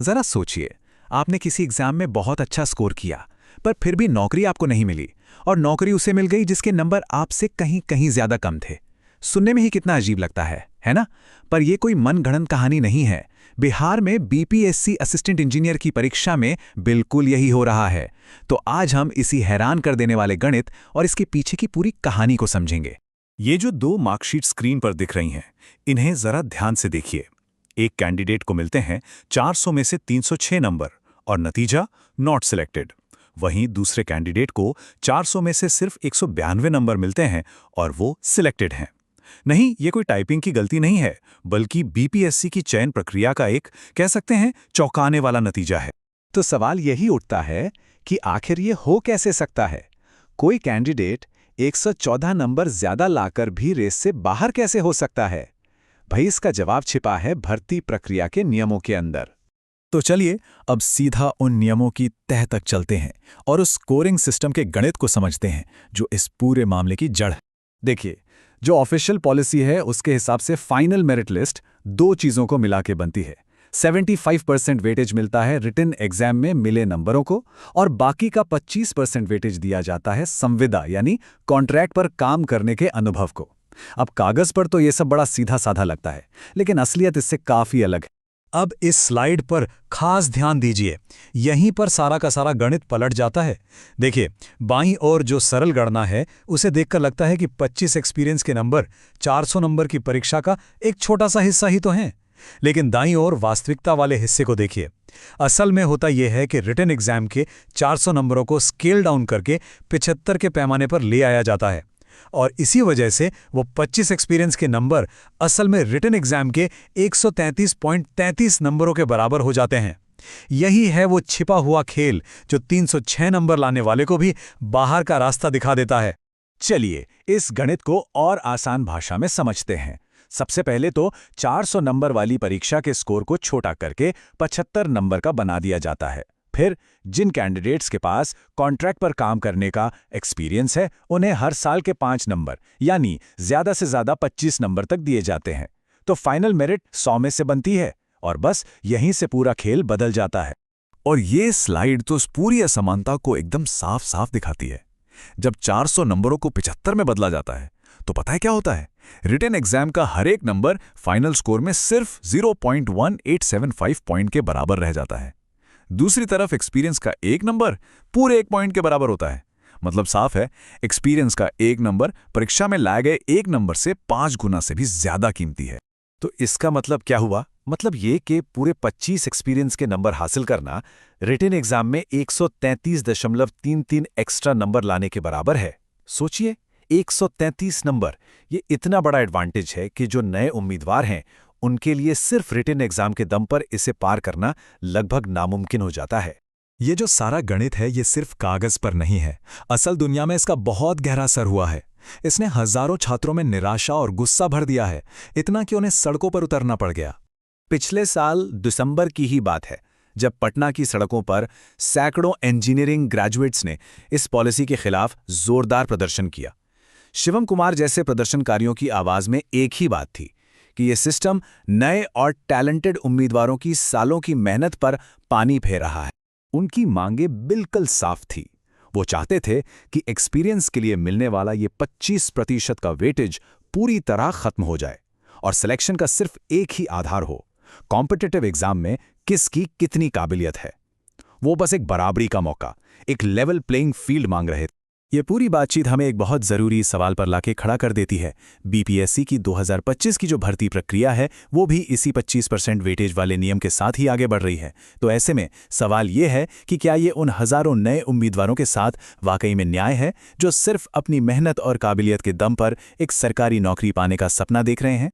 जरा सोचिए, आपने किसी एग्जाम में बहुत अच्छा स्कोर किया, पर फिर भी नौकरी आपको नहीं मिली, और नौकरी उसे मिल गई जिसके नंबर आपसे कहीं कहीं ज्यादा कम थे। सुनने में ही कितना अजीब लगता है ना? पर यह कोई मनगढ़ंत कहानी नहीं है। बिहार में बीपीएससी असिस्टेंट इंजीनियर की परीक्षा में बिल्कुल यही हो रहा है। तो आज हम इसी हैरान कर देने वाले गणित और इसके पीछे की पूरी कहानी को समझेंगे। ये जो दो मार्कशीट स्क्रीन पर दिख रही हैं, इन्हें जरा ध्यान से देखिए। एक कैंडिडेट को मिलते हैं 400 में से 306 नंबर और नतीजा नॉट सिलेक्टेड। वहीं दूसरे कैंडिडेट को 400 में से सिर्फ 192 नंबर मिलते हैं और वो सिलेक्टेड हैं। नहीं, ये कोई टाइपिंग की गलती नहीं है, बल्कि बीपीएससी की चयन प्रक्रिया का एक, कह सकते हैं, चौंकाने वाला नतीजा है। तो सवाल यही उठता है कि आखिर ये हो कैसे सकता है? कोई कैंडिडेट 114 नंबर ज्यादा लाकर भी रेस से बाहर कैसे हो सकता है? भाई, इसका जवाब छिपा है भर्ती प्रक्रिया के नियमों के अंदर। तो चलिए अब सीधा उन नियमों की तह तक चलते हैं और उस स्कोरिंग सिस्टम के गणित को समझते हैं जो इस पूरे मामले की जड़ है। देखिए, जो ऑफिशियल पॉलिसी है उसके हिसाब से फाइनल मेरिट लिस्ट दो चीजों को मिला के बनती है। 75% वेटेज मिलता है रिटन एग्जाम में मिले नंबरों को, और बाकी का 25% वेटेज दिया जाता है संविदा यानी कॉन्ट्रैक्ट पर काम करने के अनुभव को। अब कागज पर तो ये सब बड़ा सीधा साधा लगता है, लेकिन असलियत इससे काफी अलग है। अब इस स्लाइड पर खास ध्यान दीजिए, यहीं पर सारा का सारा गणित पलट जाता है। देखिए, बाईं ओर जो सरल गणना है उसे देखकर लगता है कि 25 एक्सपीरियंस के नंबर 400 नंबर की परीक्षा का एक छोटा सा हिस्सा ही तो हैं। लेकिन दाईं ओर वास्तविकता वाले हिस्से को देखिए। असल में होता यह है कि रिटन एग्जाम के 400 नंबरों को स्केल डाउन करके 75 के पैमाने पर ले आया जाता है, और इसी वजह से वो 25 एक्सपीरियंस के नंबर असल में रिटन एग्जाम के 133.33 नंबरों के बराबर हो जाते हैं। यही है वो छिपा हुआ खेल जो 306 नंबर लाने वाले को भी बाहर का रास्ता दिखा देता है। चलिए इस गणित को और आसान भाषा में समझते हैं। सबसे पहले तो 400 नंबर वाली परीक्षा के स्कोर को छोटा करके 75 नंबर का बना दिया जाता है। फिर जिन कैंडिडेट्स के पास कॉन्ट्रैक्ट पर काम करने का एक्सपीरियंस है उन्हें हर साल के 5 नंबर यानी ज्यादा से ज्यादा 25 नंबर तक दिए जाते हैं। तो फाइनल मेरिट 100 में से बनती है और बस यहीं से पूरा खेल बदल जाता है। और ये स्लाइड तो उस पूरी असमानता को एकदम साफ साफ दिखाती है। जब 400 नंबरों को 75 में बदला जाता है तो पता है क्या होता है? रिटन एग्जाम का हर एक नंबर फाइनल स्कोर में सिर्फ 0.1875 पॉइंट के बराबर रह जाता है। दूसरी तरफ एक्सपीरियंस का एक नंबर पूरे 1 पॉइंट के बराबर होता है। मतलब साफ है, एक्सपीरियंस का एक नंबर परीक्षा में लाए गए एक नंबर से 5 गुना से भी ज्यादा कीमती है। तो इसका मतलब क्या हुआ? मतलब ये कि पूरे 25 एक्सपीरियंस के नंबर हासिल करना रिटन एग्जाम में 133.33 एक्स्ट्रा नंबर लाने के बराबर है। सोचिए, 133 नंबर, ये इतना बड़ा एडवांटेज है कि जो नए उम्मीदवार हैं उनके लिए सिर्फ रिटन एग्जाम के दम पर इसे पार करना लगभग नामुमकिन हो जाता है। ये जो सारा गणित है ये सिर्फ कागज पर नहीं है, असल दुनिया में इसका बहुत गहरा असर हुआ है। इसने हजारों छात्रों में निराशा और गुस्सा भर दिया है, इतना कि उन्हें सड़कों पर उतरना पड़ गया। पिछले साल दिसंबर की ही बात है जब पटना की सड़कों पर सैकड़ों इंजीनियरिंग ग्रेजुएट्स ने इस पॉलिसी के खिलाफ जोरदार प्रदर्शन किया। शिवम कुमार जैसे प्रदर्शनकारियों की आवाज में एक ही बात थी कि यह सिस्टम नए और टैलेंटेड उम्मीदवारों की सालों की मेहनत पर पानी फेर रहा है। उनकी मांगे बिल्कुल साफ थी। वो चाहते थे कि एक्सपीरियंस के लिए मिलने वाला ये 25% का वेटेज पूरी तरह खत्म हो जाए और सिलेक्शन का सिर्फ एक ही आधार हो, कॉम्पिटिटिव एग्जाम में किसकी कितनी काबिलियत है। वो बस एक बराबरी का मौका, एक लेवल प्लेइंग फील्ड मांग रहे थे। ये पूरी बातचीत हमें एक बहुत ज़रूरी सवाल पर लाके खड़ा कर देती है। बीपीएससी की 2025 की जो भर्ती प्रक्रिया है वो भी इसी 25% वेटेज वाले नियम के साथ ही आगे बढ़ रही है। तो ऐसे में सवाल ये है कि क्या ये उन हज़ारों नए उम्मीदवारों के साथ वाकई में न्याय है जो सिर्फ अपनी मेहनत और काबिलियत के दम पर एक सरकारी नौकरी पाने का सपना देख रहे हैं?